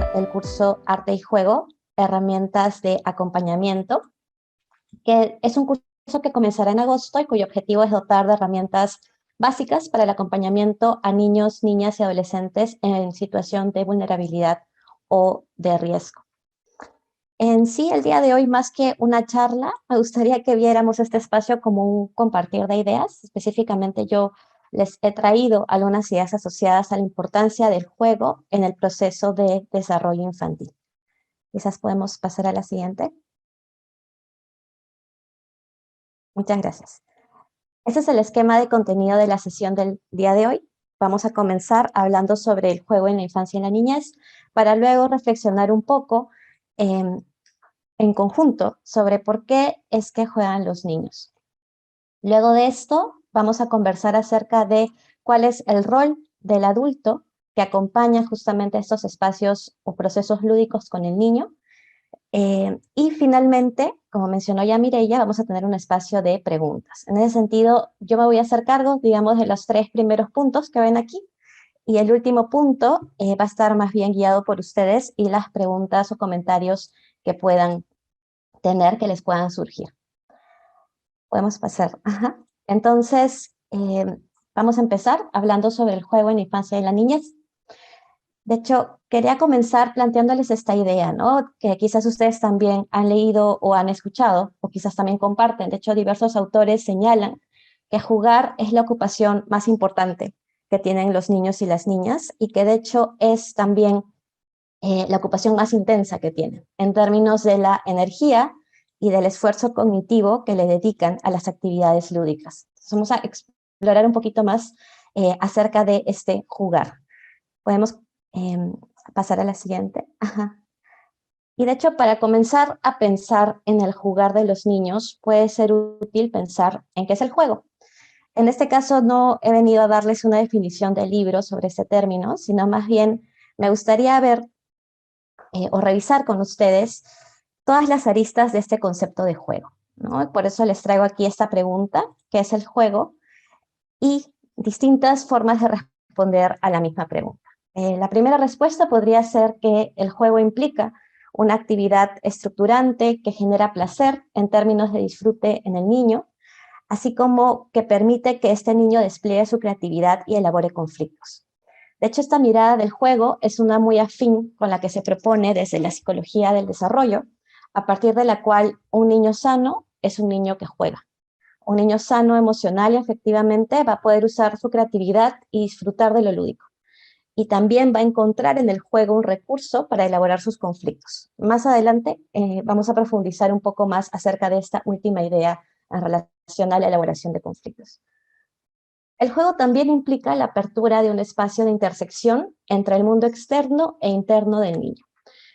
ofrecer el curso Arte y Juego, herramientas de acompañamiento, que es un curso que comenzará en agosto y cuyo objetivo es dotar de herramientas básicas para el acompañamiento a niños, niñas y adolescentes en situación de vulnerabilidad o de riesgo. En sí, el día de hoy, más que una charla, me gustaría que viéramos este espacio como un compartir de ideas. Específicamente yo les he traído algunas ideas asociadas a la importancia del juego en el proceso de desarrollo infantil. Quizás podemos pasar a la siguiente. Muchas gracias. Este es el esquema de contenido de la sesión del día de hoy. Vamos a comenzar hablando sobre el juego en la infancia y la niñez, para luego reflexionar un poco en conjunto sobre por qué es que juegan los niños. Luego de esto, vamos a conversar acerca de cuál es el rol del adulto que acompaña justamente estos espacios o procesos lúdicos con el niño. Y finalmente, como mencionó ya Mireia, vamos a tener un espacio de preguntas. En ese sentido, yo me voy a hacer cargo, digamos, de los 3 primeros puntos que ven aquí, y el último punto va a estar más bien guiado por ustedes y las preguntas o comentarios que puedan tener, que les puedan surgir. Podemos pasar. Ajá. Entonces, vamos a empezar hablando sobre el juego en la infancia y la niñez. De hecho, quería comenzar planteándoles esta idea, ¿no? Que quizás ustedes también han leído o han escuchado, o quizás también comparten. De hecho, diversos autores señalan que jugar es la ocupación más importante que tienen los niños y las niñas, y que de hecho es también la ocupación más intensa que tienen, en términos de la energía y del esfuerzo cognitivo que le dedican a las actividades lúdicas. Entonces, vamos a explorar un poquito más acerca de este jugar. Podemos pasar a la siguiente. Ajá. Y de hecho, para comenzar a pensar en el jugar de los niños, puede ser útil pensar en qué es el juego. En este caso, no he venido a darles una definición del libro sobre este término, sino más bien me gustaría ver o revisar con ustedes todas las aristas de este concepto de juego, ¿no? Por eso les traigo aquí esta pregunta, ¿qué es el juego? Y distintas formas de responder a la misma pregunta. La primera respuesta podría ser que el juego implica una actividad estructurante que genera placer en términos de disfrute en el niño, así como que permite que este niño despliegue su creatividad y elabore conflictos. De hecho, esta mirada del juego es una muy afín con la que se propone desde la psicología del desarrollo, a partir de la cual un niño sano es un niño que juega. Un niño sano emocional y afectivamente va a poder usar su creatividad y disfrutar de lo lúdico. Y también va a encontrar en el juego un recurso para elaborar sus conflictos. Más adelante vamos a profundizar un poco más acerca de esta última idea en relación a la elaboración de conflictos. El juego también implica la apertura de un espacio de intersección entre el mundo externo e interno del niño.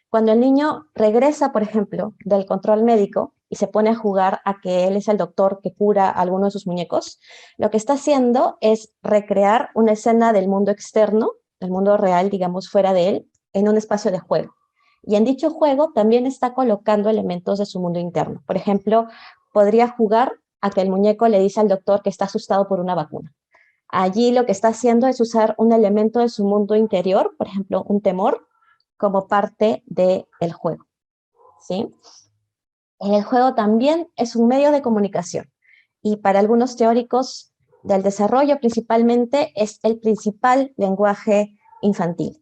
Cuando el niño regresa, por ejemplo, del control médico y se pone a jugar a que él es el doctor que cura a alguno de sus muñecos, lo que está haciendo es recrear una escena del mundo externo, del mundo real, digamos, fuera de él, en un espacio de juego. Y en dicho juego también está colocando elementos de su mundo interno. Por ejemplo, podría jugar a que el muñeco le dice al doctor que está asustado por una vacuna. Allí lo que está haciendo es usar un elemento de su mundo interior, por ejemplo, un temor, como parte del juego, ¿sí? El juego también es un medio de comunicación y para algunos teóricos del desarrollo principalmente es el principal lenguaje infantil.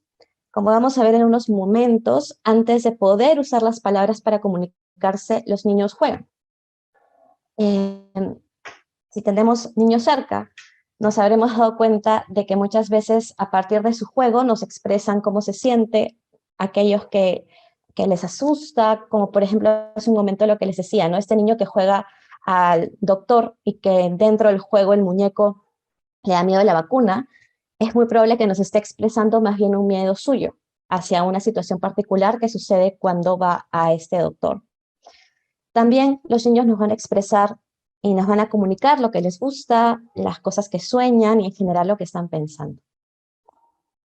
Como vamos a ver en unos momentos, antes de poder usar las palabras para comunicarse, los niños juegan. Si tenemos niños cerca, nos habremos dado cuenta de que muchas veces a partir de su juego nos expresan cómo se siente, aquellos que les asusta, como por ejemplo hace un momento lo que les decía, ¿no? Este niño que juega al doctor y que dentro del juego el muñeco le da miedo a la vacuna, es muy probable que nos esté expresando más bien un miedo suyo hacia una situación particular que sucede cuando va a este doctor. También los niños nos van a expresar y nos van a comunicar lo que les gusta, las cosas que sueñan y en general lo que están pensando.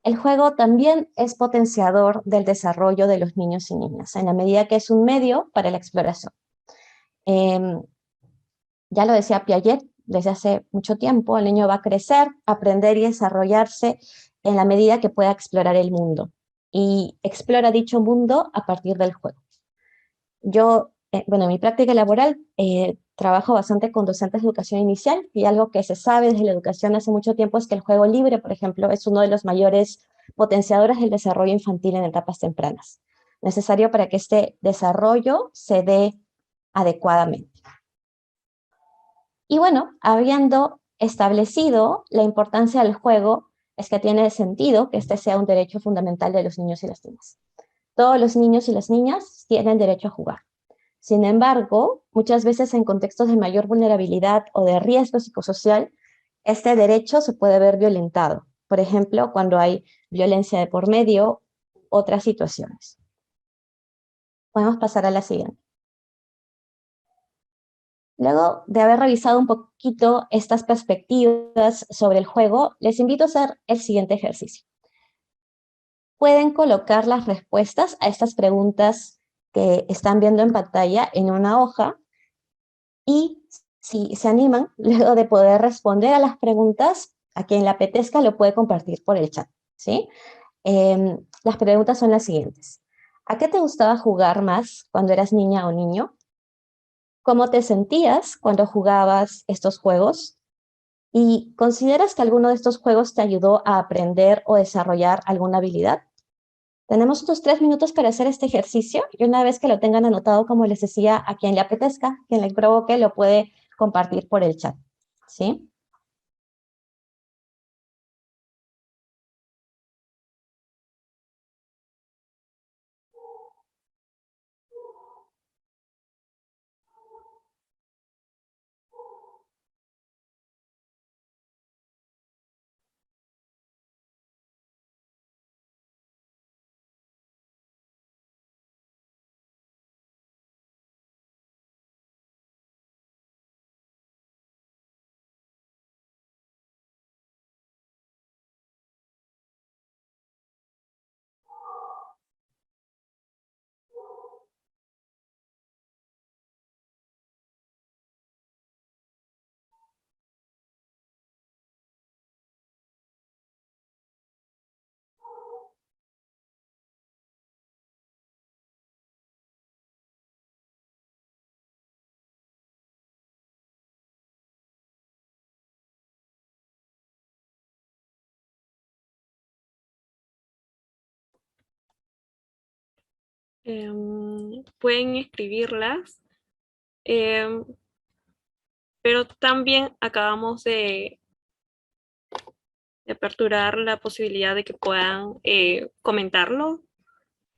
El juego también es potenciador del desarrollo de los niños y niñas, en la medida que es un medio para la exploración. Ya lo decía Piaget, desde hace mucho tiempo, el niño va a crecer, aprender y desarrollarse en la medida que pueda explorar el mundo. y explora dicho mundo a partir del juego. Yo, bueno, en mi práctica laboral trabajo bastante con docentes de educación inicial y algo que se sabe desde la educación hace mucho tiempo es que el juego libre, por ejemplo, es uno de los mayores potenciadores del desarrollo infantil en etapas tempranas, necesario para que este desarrollo se dé adecuadamente. Y bueno, habiendo establecido la importancia del juego, es que tiene sentido que este sea un derecho fundamental de los niños y las niñas. Todos los niños y las niñas tienen derecho a jugar. Sin embargo, muchas veces en contextos de mayor vulnerabilidad o de riesgo psicosocial, este derecho se puede ver violentado. Por ejemplo, cuando hay violencia de por medio, otras situaciones. Podemos pasar a la siguiente. Luego de haber revisado un poquito estas perspectivas sobre el juego, les invito a hacer el siguiente ejercicio. Pueden colocar las respuestas a estas preguntas que están viendo en pantalla en una hoja y si se animan, luego de poder responder a las preguntas, a quien le apetezca lo puede compartir por el chat, ¿sí? Las preguntas son las siguientes. ¿A qué te gustaba jugar más cuando eras niña o niño? ¿Cómo te sentías cuando jugabas estos juegos? ¿Y consideras que alguno de estos juegos te ayudó a aprender o desarrollar alguna habilidad? Tenemos unos 3 minutos para hacer este ejercicio y una vez que lo tengan anotado, como les decía, a quien le apetezca, quien le provoque, lo puede compartir por el chat, ¿sí? Pueden escribirlas, em, pero también acabamos de aperturar la posibilidad de que puedan comentarlo,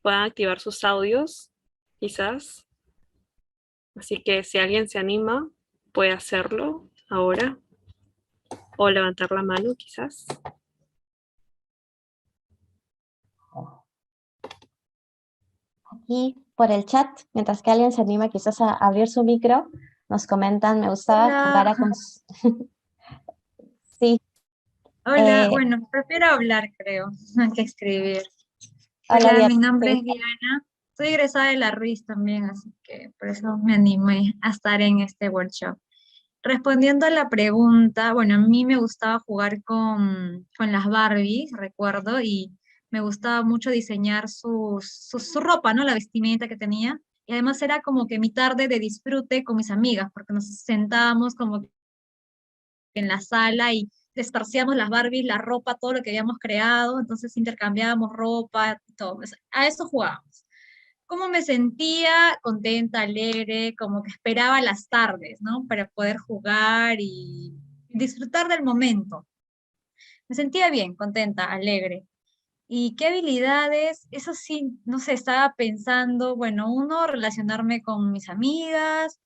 puedan activar sus audios, quizás. Así que si alguien se anima, puede hacerlo ahora o levantar la mano, quizás. Aquí por el chat, mientras que alguien se anima quizás a abrir su micro, nos comentan, me gustaba jugar Hola, a... Sí, hola, eh, bueno, prefiero hablar, creo, que escribir. hola Hola, Diana, mi nombre sí. es Diana, soy egresada de la RUIS también, así que por eso me animé a estar en este workshop. Respondiendo a la pregunta, bueno, a mí me gustaba jugar con las Barbies, recuerdo, y me gustaba mucho diseñar su ropa, ¿no? La vestimenta que tenía. Y además era como que mi tarde de disfrute con mis amigas, porque nos sentábamos como en la sala y esparcíamos las Barbies, la ropa, todo lo que habíamos creado, entonces intercambiábamos ropa, todo. A eso jugábamos. ¿Cómo me sentía? Contenta, alegre, como que esperaba las tardes, ¿no? Para poder jugar y disfrutar del momento. Me sentía bien, contenta, alegre. ¿Y qué habilidades? Eso sí, no sé, estaba pensando, bueno, uno, relacionarme con mis amigas,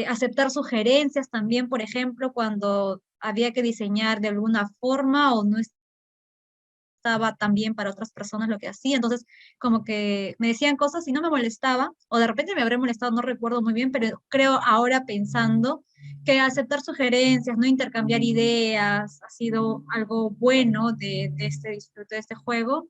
aceptar sugerencias también, por ejemplo, cuando había que diseñar de alguna forma o no estaba tan bien para otras personas lo que hacía, entonces como que me decían cosas y no me molestaba, o de repente me habré molestado, no recuerdo muy bien, pero creo ahora pensando que aceptar sugerencias, no intercambiar ideas, ha sido algo bueno de este disfrute de este juego.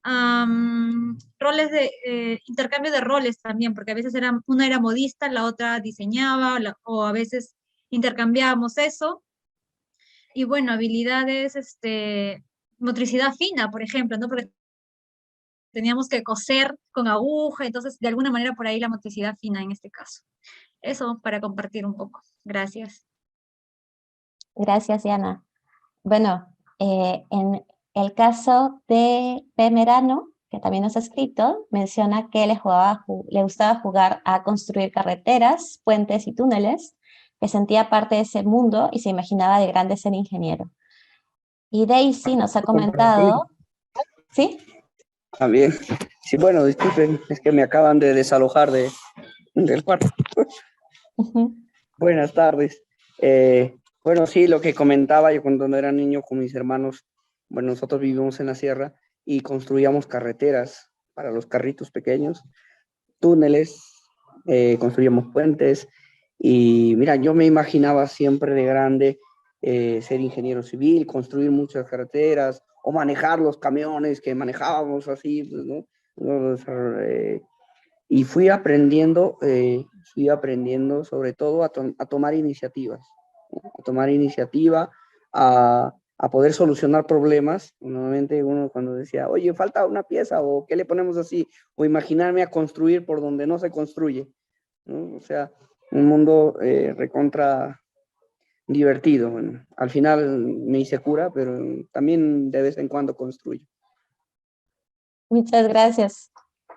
Roles de intercambio de roles también, porque a veces una era modista, la otra diseñaba, o a veces intercambiábamos eso. Y bueno, habilidades, motricidad fina, por ejemplo, ¿no? Porque teníamos que coser con aguja, entonces de alguna manera por ahí la motricidad fina en este caso. Eso para compartir un poco. Gracias. Gracias, Diana. Bueno, en el caso de Pemerano, que también nos ha escrito, menciona que le gustaba jugar a construir carreteras, puentes y túneles, que sentía parte de ese mundo y se imaginaba de grande ser ingeniero. Y Daisy nos ha comentado, ¿sí? También. Sí, bueno, disculpen, es que me acaban de desalojar del cuarto. Buenas tardes. Bueno, sí, lo que comentaba yo cuando era niño con mis hermanos, bueno, nosotros vivimos en la sierra y construíamos carreteras para los carritos pequeños, túneles, construíamos puentes y mira, yo me imaginaba siempre de grande ser ingeniero civil, construir muchas carreteras o manejar los camiones que manejábamos así, pues, ¿no? Y fui aprendiendo sobre todo a tomar iniciativas, ¿no? A tomar iniciativa, a poder solucionar problemas. Normalmente uno cuando decía, oye, falta una pieza, o ¿qué le ponemos así? O imaginarme a construir por donde no se construye, ¿no? O sea, un mundo recontra divertido. Bueno, al final me hice cura, pero también de vez en cuando construyo. Muchas gracias.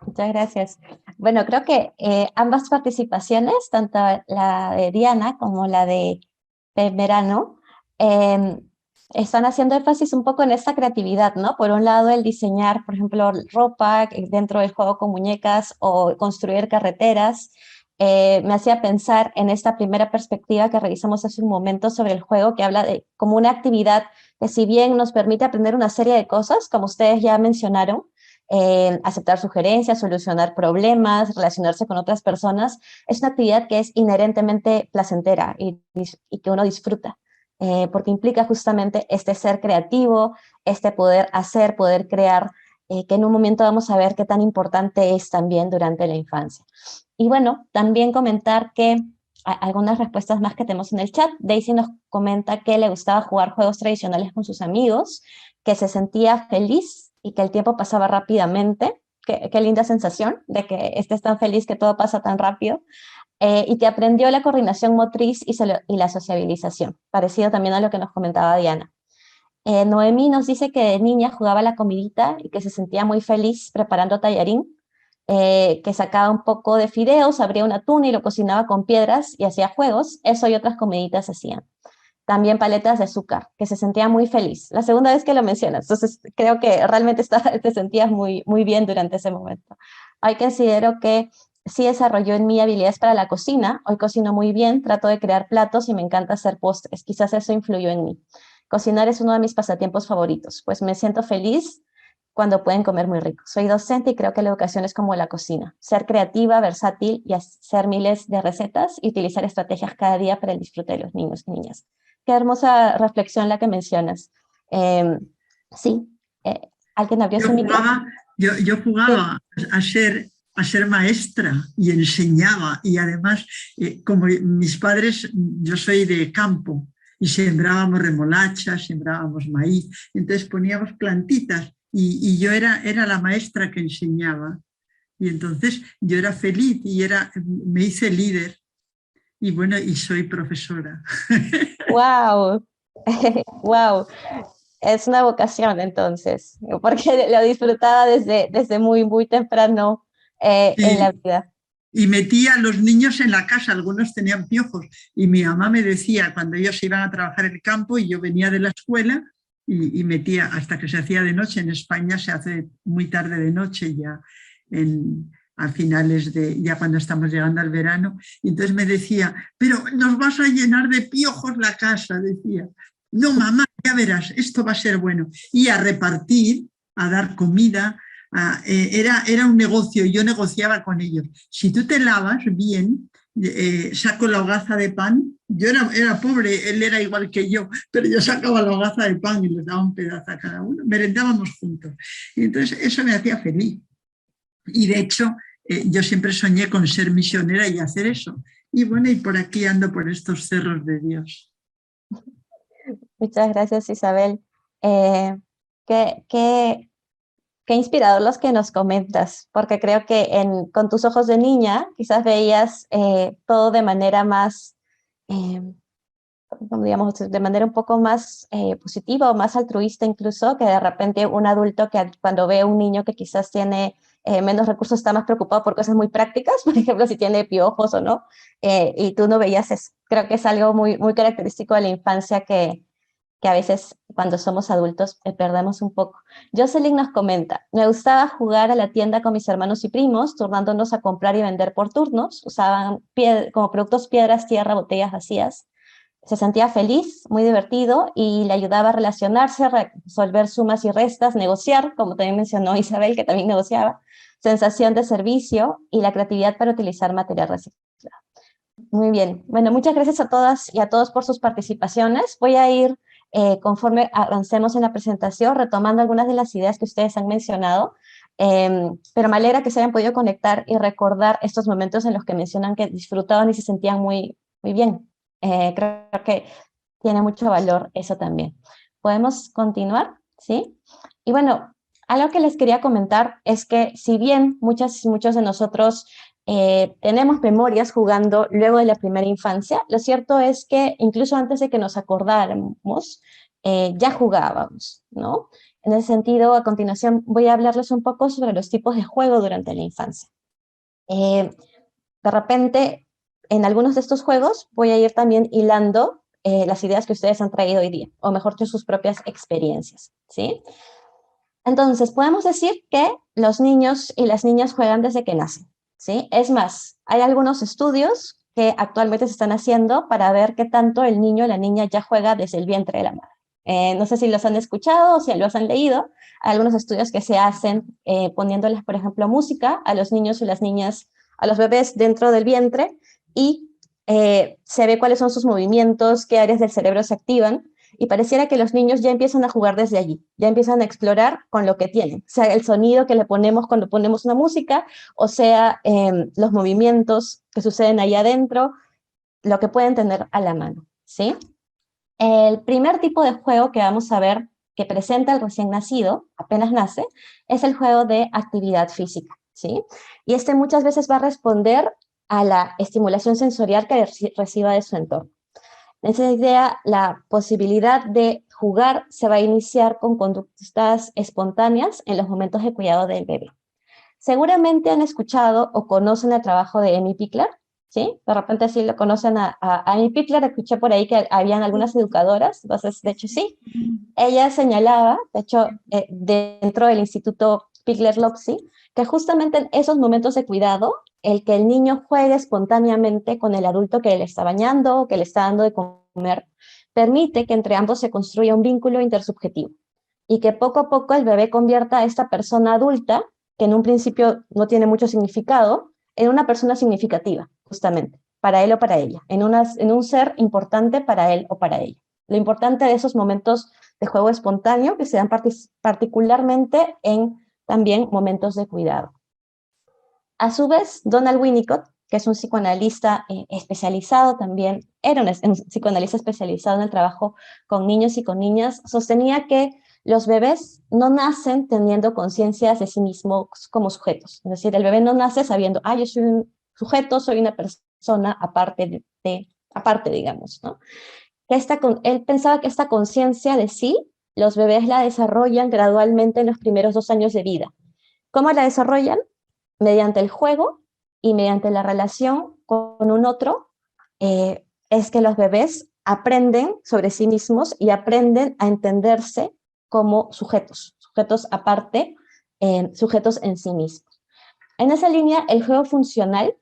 Muchas gracias. Bueno, creo que ambas participaciones, tanto la de Diana como la de Verano, están haciendo énfasis un poco en esta creatividad, ¿no? Por un lado, el diseñar, por ejemplo, ropa dentro del juego con muñecas o construir carreteras. Me hacía pensar en esta primera perspectiva que revisamos hace un momento sobre el juego, que habla de como una actividad que si bien nos permite aprender una serie de cosas, como ustedes ya mencionaron, aceptar sugerencias, solucionar problemas, relacionarse con otras personas, es una actividad que es inherentemente placentera y que uno disfruta, porque implica justamente este ser creativo, este poder hacer, poder crear, que en un momento vamos a ver qué tan importante es también durante la infancia. Y bueno, también comentar que algunas respuestas más que tenemos en el chat. Daisy nos comenta que le gustaba jugar juegos tradicionales con sus amigos, que se sentía feliz y que el tiempo pasaba rápidamente. Qué linda sensación de que estés tan feliz que todo pasa tan rápido. Y que aprendió la coordinación motriz y la sociabilización, parecido también a lo que nos comentaba Diana. Noemí nos dice que de niña jugaba la comidita y que se sentía muy feliz preparando tallarín, que sacaba un poco de fideos, abría un atún y lo cocinaba con piedras y hacía juegos. Eso y otras comiditas hacían. También paletas de azúcar, que se sentía muy feliz. La segunda vez que lo mencionas, entonces creo que realmente te sentías muy, muy bien durante ese momento. Hoy considero que sí desarrolló en mí habilidades para la cocina. Hoy cocino muy bien, trato de crear platos y me encanta hacer postres. Quizás eso influyó en mí. Cocinar es uno de mis pasatiempos favoritos, pues me siento feliz cuando pueden comer muy rico. Soy docente y creo que la educación es como la cocina. Ser creativa, versátil y hacer miles de recetas y utilizar estrategias cada día para el disfrute de los niños y niñas. Qué hermosa reflexión la que mencionas. Sí, ¿alguien abrió su micro? Yo jugaba a ser maestra y enseñaba, y además, como mis padres, yo soy de campo, y sembrábamos remolachas, sembrábamos maíz, entonces poníamos plantitas, y yo era la maestra que enseñaba, y entonces yo era feliz y me hice líder, y bueno, y soy profesora. ¡Wow! ¡Wow! Es una vocación entonces, porque lo disfrutaba desde muy, muy temprano en la vida. Y metía a los niños en la casa, algunos tenían piojos, y mi mamá me decía cuando ellos iban a trabajar en el campo y yo venía de la escuela y metía hasta que se hacía de noche. En España se hace muy tarde de noche ya, a finales ya cuando estamos llegando al verano, y entonces me decía, pero nos vas a llenar de piojos la casa, decía. No, mamá, ya verás, esto va a ser bueno. Y a repartir, a dar comida. Era un negocio, yo negociaba con ellos. Si tú te lavas bien, saco la hogaza de pan. Yo era pobre, él era igual que yo, pero yo sacaba la hogaza de pan y les daba un pedazo a cada uno. Merendábamos juntos. Y entonces eso me hacía feliz. Y de hecho, yo siempre soñé con ser misionera y hacer eso. Y bueno, y por aquí ando por estos cerros de Dios. Muchas gracias, Isabel. Qué qué inspirador los que nos comentas, porque creo que con tus ojos de niña quizás veías todo de manera más, como digamos, de manera un poco más positiva o más altruista incluso, que de repente un adulto que cuando ve a un niño que quizás tiene menos recursos está más preocupado por cosas muy prácticas, por ejemplo, si tiene piojos o no, y tú no veías eso. Creo que es algo muy, muy característico de la infancia que a veces cuando somos adultos perdemos un poco. Jocelyn nos comenta, me gustaba jugar a la tienda con mis hermanos y primos, turnándonos a comprar y vender por turnos, usaban como productos piedras, tierra, botellas vacías. Se sentía feliz, muy divertido y le ayudaba a relacionarse, resolver sumas y restas, negociar, como también mencionó Isabel, que también negociaba, sensación de servicio y la creatividad para utilizar material reciclado. Muy bien. Bueno, muchas gracias a todas y a todos por sus participaciones. Voy a ir, conforme avancemos en la presentación, retomando algunas de las ideas que ustedes han mencionado, pero me alegra que se hayan podido conectar y recordar estos momentos en los que mencionan que disfrutaban y se sentían muy, muy bien. Creo que tiene mucho valor eso también. ¿Podemos continuar? ¿Sí? Y bueno, algo que les quería comentar es que si bien muchos de nosotros tenemos memorias jugando luego de la primera infancia, lo cierto es que incluso antes de que nos acordáramos, ya jugábamos, ¿no? En ese sentido, a continuación voy a hablarles un poco sobre los tipos de juego durante la infancia. De repente, en algunos de estos juegos voy a ir también hilando las ideas que ustedes han traído hoy día, o mejor dicho, sus propias experiencias, ¿sí? Entonces, podemos decir que los niños y las niñas juegan desde que nacen, ¿sí? Es más, hay algunos estudios que actualmente se están haciendo para ver qué tanto el niño o la niña ya juega desde el vientre de la madre. No sé si los han escuchado o si los han leído. Hay algunos estudios que se hacen poniéndoles, por ejemplo, música a los niños y las niñas, a los bebés dentro del vientre y se ve cuáles son sus movimientos, qué áreas del cerebro se activan y pareciera que los niños ya empiezan a jugar desde allí, ya empiezan a explorar con lo que tienen, sea el sonido que le ponemos cuando ponemos una música, o sea los movimientos que suceden ahí adentro, lo que pueden tener a la mano, ¿sí? El primer tipo de juego que vamos a ver que presenta el recién nacido, apenas nace, es el juego de actividad física, ¿sí? Y este muchas veces va a responder a la estimulación sensorial que reciba de su entorno. En esa idea, la posibilidad de jugar se va a iniciar con conductas espontáneas en los momentos de cuidado del bebé. Seguramente han escuchado o conocen el trabajo de Amy Pickler, ¿sí? De repente sí lo conocen a Amy Pickler, escuché por ahí que habían algunas educadoras, entonces de hecho sí. Ella señalaba, de hecho, dentro del Instituto Pickler-Lopsy, que justamente en esos momentos de cuidado, el que el niño juegue espontáneamente con el adulto que le está bañando o que le está dando de comer, permite que entre ambos se construya un vínculo intersubjetivo y que poco a poco el bebé convierta a esta persona adulta, que en un principio no tiene mucho significado, en una persona significativa, justamente, para él o para ella, en un ser importante para él o para ella. Lo importante de esos momentos de juego espontáneo que se dan particularmente en también momentos de cuidado. A su vez, Donald Winnicott, que es un psicoanalista especializado también, era un psicoanalista especializado en el trabajo con niños y con niñas, sostenía que los bebés no nacen teniendo conciencias de sí mismos como sujetos. Es decir, el bebé no nace sabiendo, yo soy un sujeto, soy una persona aparte, digamos, ¿no? Él pensaba que esta conciencia de sí, los bebés la desarrollan gradualmente en los primeros 2 años de vida. ¿Cómo la desarrollan? Mediante el juego y mediante la relación con un otro, es que los bebés aprenden sobre sí mismos y aprenden a entenderse como sujetos aparte, sujetos en sí mismos. En esa línea, el juego funcional,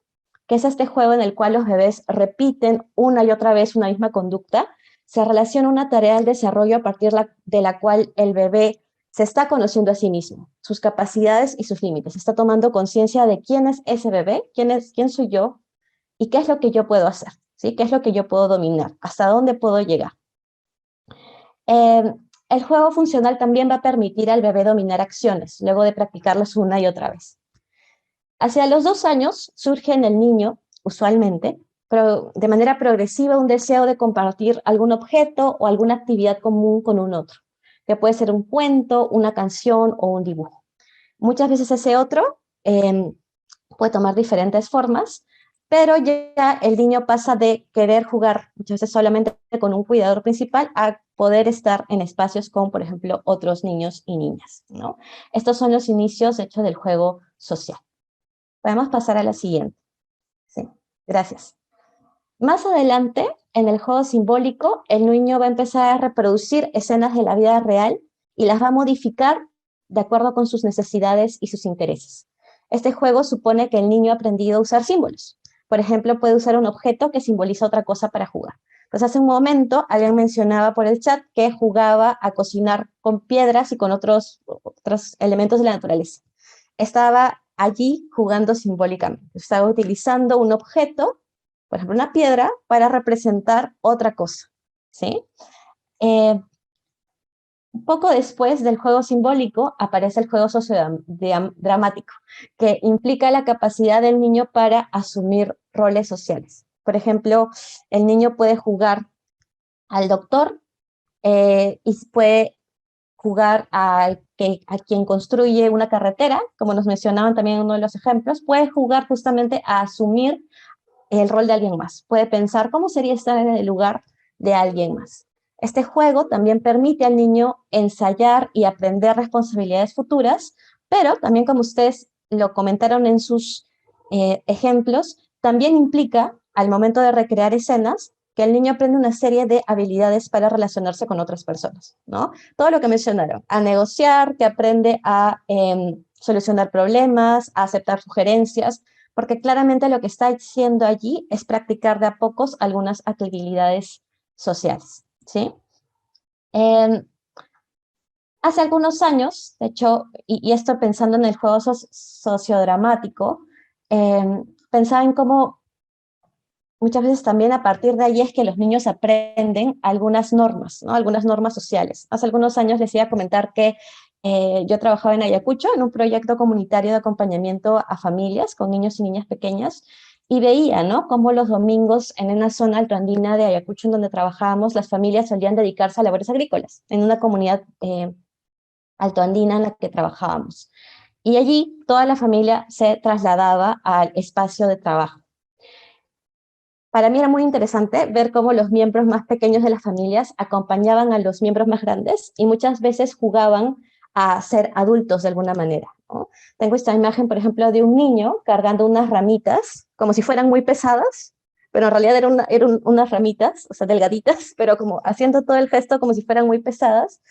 que es este juego en el cual los bebés repiten una y otra vez una misma conducta, se relaciona una tarea del desarrollo a partir de la cual el bebé se está conociendo a sí mismo, sus capacidades y sus límites, está tomando conciencia de quién es ese bebé, quién soy yo y qué es lo que yo puedo hacer, ¿sí? ¿Qué es lo que yo puedo dominar? ¿Hasta dónde puedo llegar? El juego funcional también va a permitir al bebé dominar acciones, luego de practicarlas una y otra vez. Hacia los 2 años surge en el niño, usualmente, pero de manera progresiva, un deseo de compartir algún objeto o alguna actividad común con un otro, que puede ser un cuento, una canción o un dibujo. Muchas veces ese otro puede tomar diferentes formas, pero ya el niño pasa de querer jugar muchas veces solamente con un cuidador principal a poder estar en espacios con, por ejemplo, otros niños y niñas, ¿no? Estos son los inicios, de hecho, del juego social. Podemos pasar a la siguiente. Sí, gracias. Más adelante, en el juego simbólico, el niño va a empezar a reproducir escenas de la vida real y las va a modificar de acuerdo con sus necesidades y sus intereses. Este juego supone que el niño ha aprendido a usar símbolos. Por ejemplo, puede usar un objeto que simboliza otra cosa para jugar. Pues hace un momento alguien mencionaba por el chat que jugaba a cocinar con piedras y con otros elementos de la naturaleza. Estaba allí jugando simbólicamente. Estaba utilizando un objeto, por ejemplo, una piedra, para representar otra cosa, ¿sí? Poco después del juego simbólico aparece el juego sociodramático, que implica la capacidad del niño para asumir roles sociales. Por ejemplo, el niño puede jugar al doctor y puede jugar a quien construye una carretera, como nos mencionaban también en uno de los ejemplos, puede jugar justamente a asumir el rol de alguien más. Puede pensar cómo sería estar en el lugar de alguien más. Este juego también permite al niño ensayar y aprender responsabilidades futuras, pero también, como ustedes lo comentaron en sus ejemplos, también implica, al momento de recrear escenas, que el niño aprende una serie de habilidades para relacionarse con otras personas, ¿no? Todo lo que mencionaron, a negociar, que aprende a solucionar problemas, a aceptar sugerencias, porque claramente lo que está haciendo allí es practicar de a pocos algunas habilidades sociales, ¿sí? Hace algunos años, de hecho, y esto pensando en el juego sociodramático, pensaba en cómo muchas veces también a partir de ahí es que los niños aprenden algunas normas, ¿no? Algunas normas sociales. Hace algunos años les iba a comentar que yo trabajaba en Ayacucho en un proyecto comunitario de acompañamiento a familias con niños y niñas pequeñas y veía, ¿no?, cómo los domingos en una zona altoandina de Ayacucho en donde trabajábamos, las familias solían dedicarse a labores agrícolas en una comunidad altoandina en la que trabajábamos. Y allí toda la familia se trasladaba al espacio de trabajo. Para mí era muy interesante ver cómo los miembros más pequeños de las familias acompañaban a los miembros más grandes y muchas veces jugaban a ser adultos de alguna manera, ¿no? Tengo esta imagen, por ejemplo, de un niño cargando unas ramitas, como si fueran muy pesadas, pero en realidad eran unas ramitas, o sea, delgaditas, pero como haciendo todo el gesto como si fueran muy pesadas.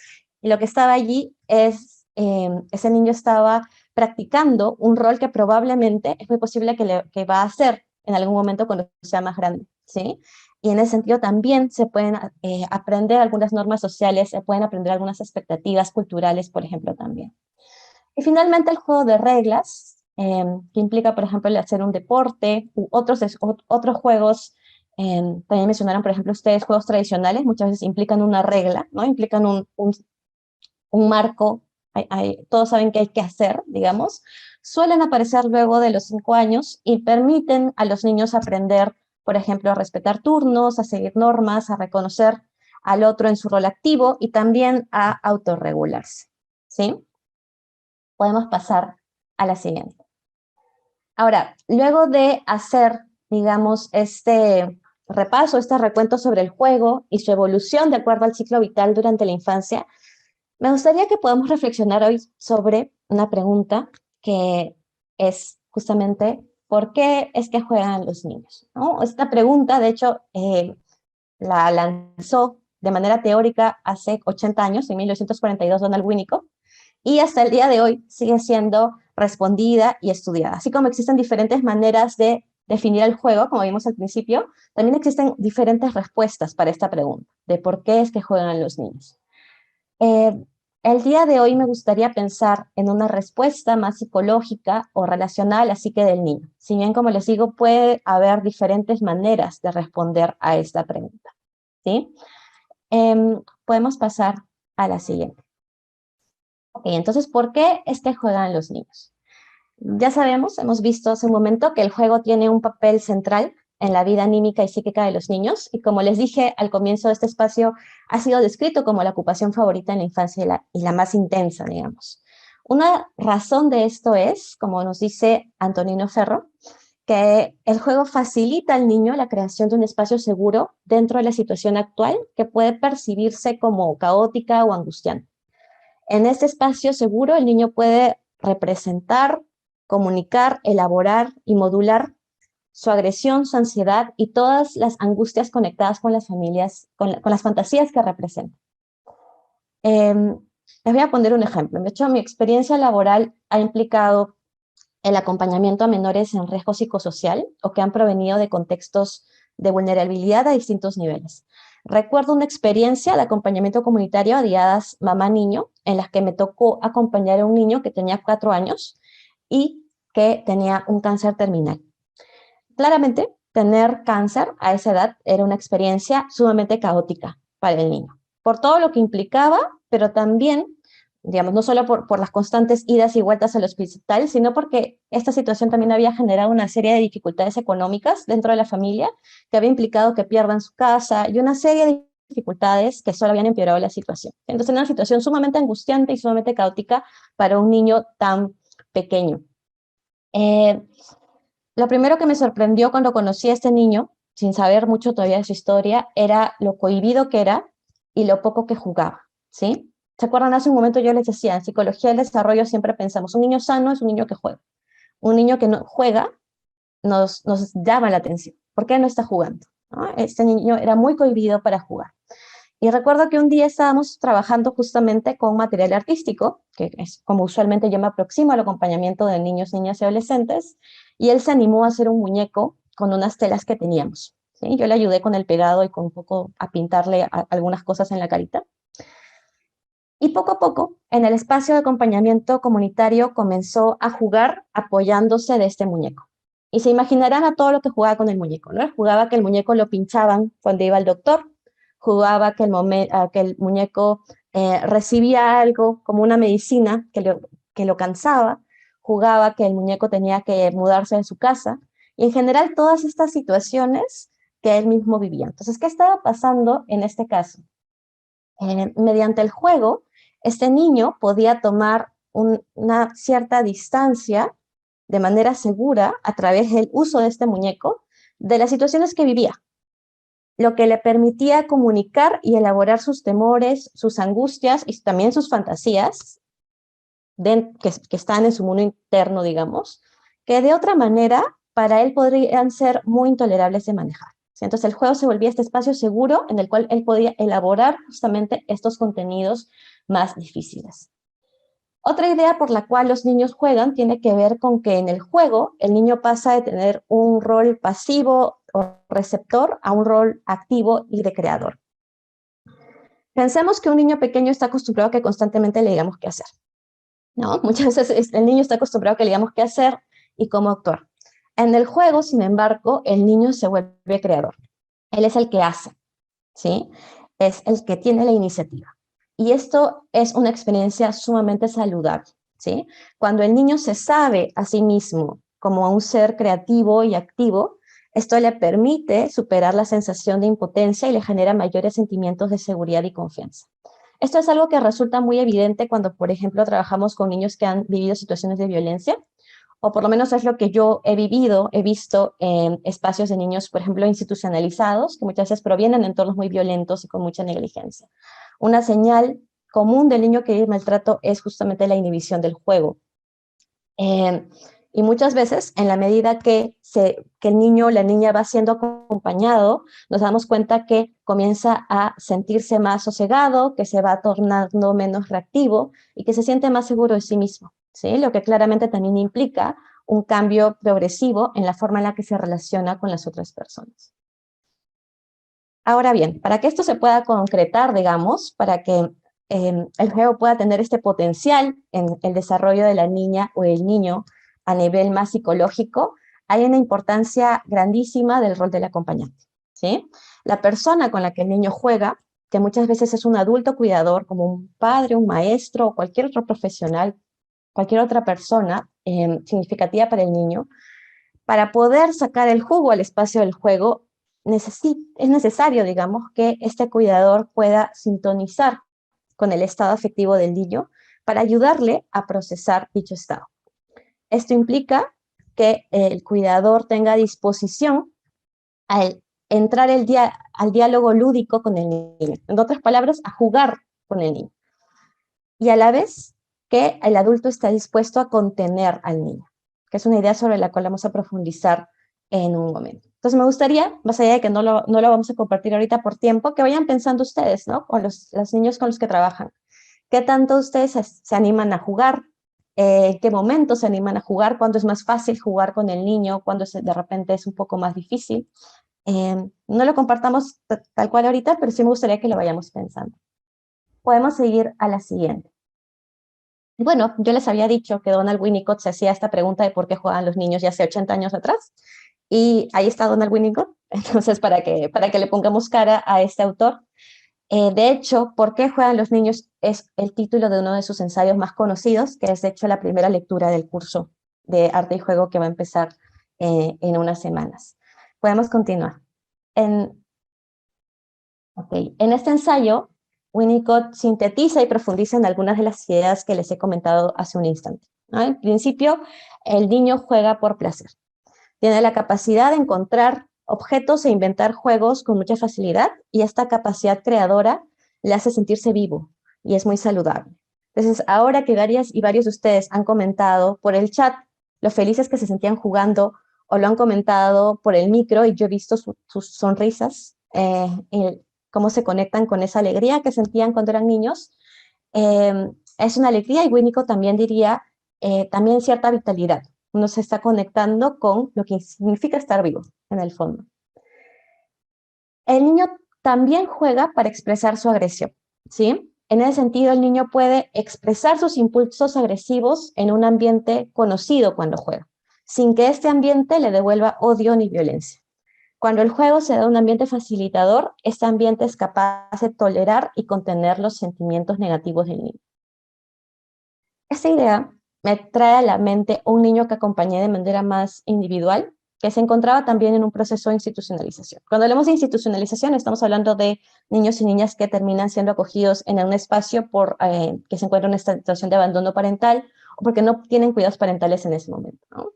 Y lo que estaba allí es, ese niño estaba practicando un rol que probablemente es muy posible que va a hacer en algún momento cuando sea más grande, ¿sí? Y en ese sentido también se pueden aprender algunas normas sociales, se pueden aprender algunas expectativas culturales, por ejemplo, también. Y finalmente el juego de reglas, que implica, por ejemplo, el hacer un deporte, u otros juegos, también mencionaron, por ejemplo, ustedes, juegos tradicionales, muchas veces implican una regla, ¿no? Implican un marco, todos saben qué hay que hacer, digamos, suelen aparecer luego de los 5 años y permiten a los niños aprender, por ejemplo, a respetar turnos, a seguir normas, a reconocer al otro en su rol activo y también a autorregularse, ¿sí? Podemos pasar a la siguiente. Ahora, luego de hacer, digamos, este repaso, este recuento sobre el juego y su evolución de acuerdo al ciclo vital durante la infancia, me gustaría que podamos reflexionar hoy sobre una pregunta que es justamente ¿por qué es que juegan los niños?, ¿no? Esta pregunta, de hecho, la lanzó de manera teórica hace 80 años, en 1942, Donald Winnicott, y hasta el día de hoy sigue siendo respondida y estudiada. Así como existen diferentes maneras de definir el juego, como vimos al principio, también existen diferentes respuestas para esta pregunta, de por qué es que juegan los niños. El día de hoy me gustaría pensar en una respuesta más psicológica o relacional, así que del niño. Si bien, como les digo, puede haber diferentes maneras de responder a esta pregunta, ¿sí? Podemos pasar a la siguiente. Ok, entonces, ¿por qué es que juegan los niños? Ya sabemos, hemos visto hace un momento que el juego tiene un papel central en la vida anímica y psíquica de los niños, y como les dije al comienzo de este espacio, ha sido descrito como la ocupación favorita en la infancia y la más intensa, digamos. Una razón de esto es, como nos dice Antonino Ferro, que el juego facilita al niño la creación de un espacio seguro dentro de la situación actual que puede percibirse como caótica o angustiante. En este espacio seguro, el niño puede representar, comunicar, elaborar y modular su agresión, su ansiedad y todas las angustias conectadas con las familias, con las fantasías que representan. Les voy a poner un ejemplo. De hecho, mi experiencia laboral ha implicado el acompañamiento a menores en riesgo psicosocial o que han provenido de contextos de vulnerabilidad a distintos niveles. Recuerdo una experiencia de acompañamiento comunitario a diadas mamá-niño, en las que me tocó acompañar a un niño que tenía 4 años y que tenía un cáncer terminal. Claramente, tener cáncer a esa edad era una experiencia sumamente caótica para el niño, por todo lo que implicaba, pero también, digamos, no solo por las constantes idas y vueltas al hospital, sino porque esta situación también había generado una serie de dificultades económicas dentro de la familia, que había implicado que pierdan su casa y una serie de dificultades que solo habían empeorado la situación. Entonces, era una situación sumamente angustiante y sumamente caótica para un niño tan pequeño. Lo primero que me sorprendió cuando conocí a este niño, sin saber mucho todavía de su historia, era lo cohibido que era y lo poco que jugaba, ¿sí? ¿Se acuerdan? Hace un momento yo les decía, en psicología del desarrollo siempre pensamos, un niño sano es un niño que juega. Un niño que no juega nos llama la atención. ¿Por qué no está jugando? ¿No? Este niño era muy cohibido para jugar. Y recuerdo que un día estábamos trabajando justamente con material artístico, que es como usualmente yo me aproximo al acompañamiento de niños, niñas y adolescentes, y él se animó a hacer un muñeco con unas telas que teníamos, ¿sí? Yo le ayudé con el pegado y con un poco a pintarle algunas cosas en la carita. Y poco a poco, en el espacio de acompañamiento comunitario, comenzó a jugar apoyándose de este muñeco. Y se imaginarán a todo lo que jugaba con el muñeco, ¿no? Jugaba que el muñeco lo pinchaban cuando iba al doctor, jugaba que el muñeco recibía algo como una medicina que lo cansaba, jugaba que el muñeco tenía que mudarse de su casa, y en general todas estas situaciones que él mismo vivía. Entonces, ¿qué estaba pasando en este caso? Mediante el juego, este niño podía tomar una cierta distancia de manera segura a través del uso de este muñeco de las situaciones que vivía, lo que le permitía comunicar y elaborar sus temores, sus angustias y también sus fantasías que están en su mundo interno, digamos, que de otra manera para él podrían ser muy intolerables de manejar. Entonces el juego se volvía este espacio seguro en el cual él podía elaborar justamente estos contenidos más difíciles. Otra idea por la cual los niños juegan tiene que ver con que en el juego el niño pasa de tener un rol pasivo o receptor a un rol activo y de creador. Pensemos que un niño pequeño está acostumbrado a que constantemente le digamos qué hacer, ¿no? Muchas veces el niño está acostumbrado a que le digamos qué hacer y cómo actuar. En el juego, sin embargo, el niño se vuelve creador. Él es el que hace, ¿sí? Es el que tiene la iniciativa. Y esto es una experiencia sumamente saludable, ¿sí? Cuando el niño se sabe a sí mismo como un ser creativo y activo, esto le permite superar la sensación de impotencia y le genera mayores sentimientos de seguridad y confianza. Esto es algo que resulta muy evidente cuando, por ejemplo, trabajamos con niños que han vivido situaciones de violencia, o por lo menos es lo que yo he visto en espacios de niños, por ejemplo, institucionalizados, que muchas veces provienen de entornos muy violentos y con mucha negligencia. Una señal común del niño que vive maltrato es justamente la inhibición del juego. Y muchas veces, en la medida que el niño o la niña va siendo acompañado, nos damos cuenta que comienza a sentirse más sosegado, que se va tornando menos reactivo y que se siente más seguro de sí mismo, ¿sí? Lo que claramente también implica un cambio progresivo en la forma en la que se relaciona con las otras personas. Ahora bien, para que esto se pueda concretar, digamos, para que el juego pueda tener este potencial en el desarrollo de la niña o el niño a nivel más psicológico, hay una importancia grandísima del rol del acompañante, ¿sí? La persona con la que el niño juega, que muchas veces es un adulto cuidador, como un padre, un maestro o cualquier otro profesional, cualquier otra persona significativa para el niño, para poder sacar el jugo al espacio del juego, es necesario, digamos, que este cuidador pueda sintonizar con el estado afectivo del niño para ayudarle a procesar dicho estado. Esto implica que el cuidador tenga disposición al entrar al diálogo lúdico con el niño. En otras palabras, a jugar con el niño. Y a la vez que el adulto está dispuesto a contener al niño, que es una idea sobre la cual vamos a profundizar en un momento. Entonces me gustaría, más allá de que no lo vamos a compartir ahorita por tiempo, que vayan pensando ustedes, ¿no? Con los niños con los que trabajan. ¿Qué tanto ustedes se animan a jugar? ¿En qué momento se animan a jugar? ¿Cuándo es más fácil jugar con el niño? ¿Cuándo de repente es un poco más difícil? No lo compartamos tal cual ahorita, pero sí me gustaría que lo vayamos pensando. Podemos seguir a la siguiente. Bueno, yo les había dicho que Donald Winnicott se hacía esta pregunta de por qué juegan los niños ya hace 80 años atrás, y ahí está Donald Winnicott, entonces para que le pongamos cara a este autor. De hecho, ¿por qué juegan los niños? Es el título de uno de sus ensayos más conocidos, que es de hecho la primera lectura del curso de arte y juego que va a empezar en unas semanas. Podemos continuar. En este ensayo, Winnicott sintetiza y profundiza en algunas de las ideas que les he comentado hace un instante, ¿no? En principio, el niño juega por placer. Tiene la capacidad de encontrar objetos e inventar juegos con mucha facilidad, y esta capacidad creadora le hace sentirse vivo y es muy saludable. Entonces, ahora que varios de ustedes han comentado por el chat lo felices que se sentían jugando, o lo han comentado por el micro, y yo he visto sus sonrisas, cómo se conectan con esa alegría que sentían cuando eran niños. Es una alegría, y Winnicott también diría, también cierta vitalidad. Uno se está conectando con lo que significa estar vivo, en el fondo. El niño también juega para expresar su agresión, ¿sí? En ese sentido, el niño puede expresar sus impulsos agresivos en un ambiente conocido cuando juega, sin que este ambiente le devuelva odio ni violencia. Cuando el juego se da en un ambiente facilitador, este ambiente es capaz de tolerar y contener los sentimientos negativos del niño. Esta idea me trae a la mente un niño que acompañé de manera más individual, que se encontraba también en un proceso de institucionalización. Cuando hablamos de institucionalización, estamos hablando de niños y niñas que terminan siendo acogidos en un espacio que se encuentran en esta situación de abandono parental, o porque no tienen cuidados parentales en ese momento, ¿no?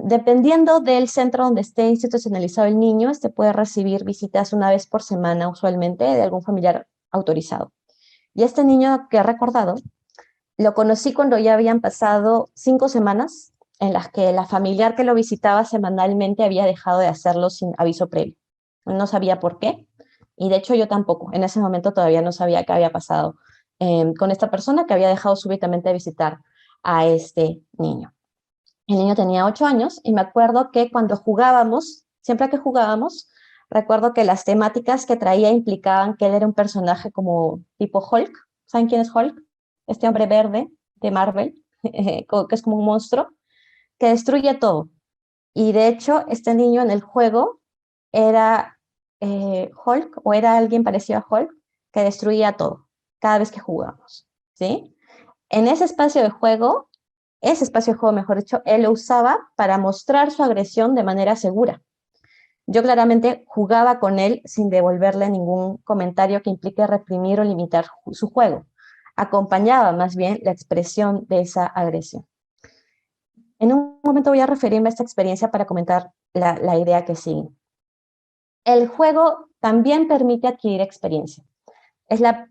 Dependiendo del centro donde esté institucionalizado el niño, este puede recibir visitas una vez por semana, usualmente, de algún familiar autorizado. Y este niño que he recordado, lo conocí cuando ya habían pasado 5 semanas en las que la familiar que lo visitaba semanalmente había dejado de hacerlo sin aviso previo. No sabía por qué, y de hecho yo tampoco. En ese momento todavía no sabía qué había pasado con esta persona que había dejado súbitamente de visitar a este niño. El niño tenía 8 años, y me acuerdo que cuando jugábamos, siempre que jugábamos, recuerdo que las temáticas que traía implicaban que él era un personaje como tipo Hulk. ¿Saben quién es Hulk? Este hombre verde de Marvel, que es como un monstruo, que destruye todo. Y de hecho, este niño en el juego era Hulk, o era alguien parecido a Hulk, que destruía todo, cada vez que jugábamos, ¿sí? En ese espacio de juego, mejor dicho, él lo usaba para mostrar su agresión de manera segura. Yo claramente jugaba con él sin devolverle ningún comentario que implique reprimir o limitar su juego. Acompañaba más bien la expresión de esa agresión. En un momento voy a referirme a esta experiencia para comentar la idea que sigue. El juego también permite adquirir experiencia. Es la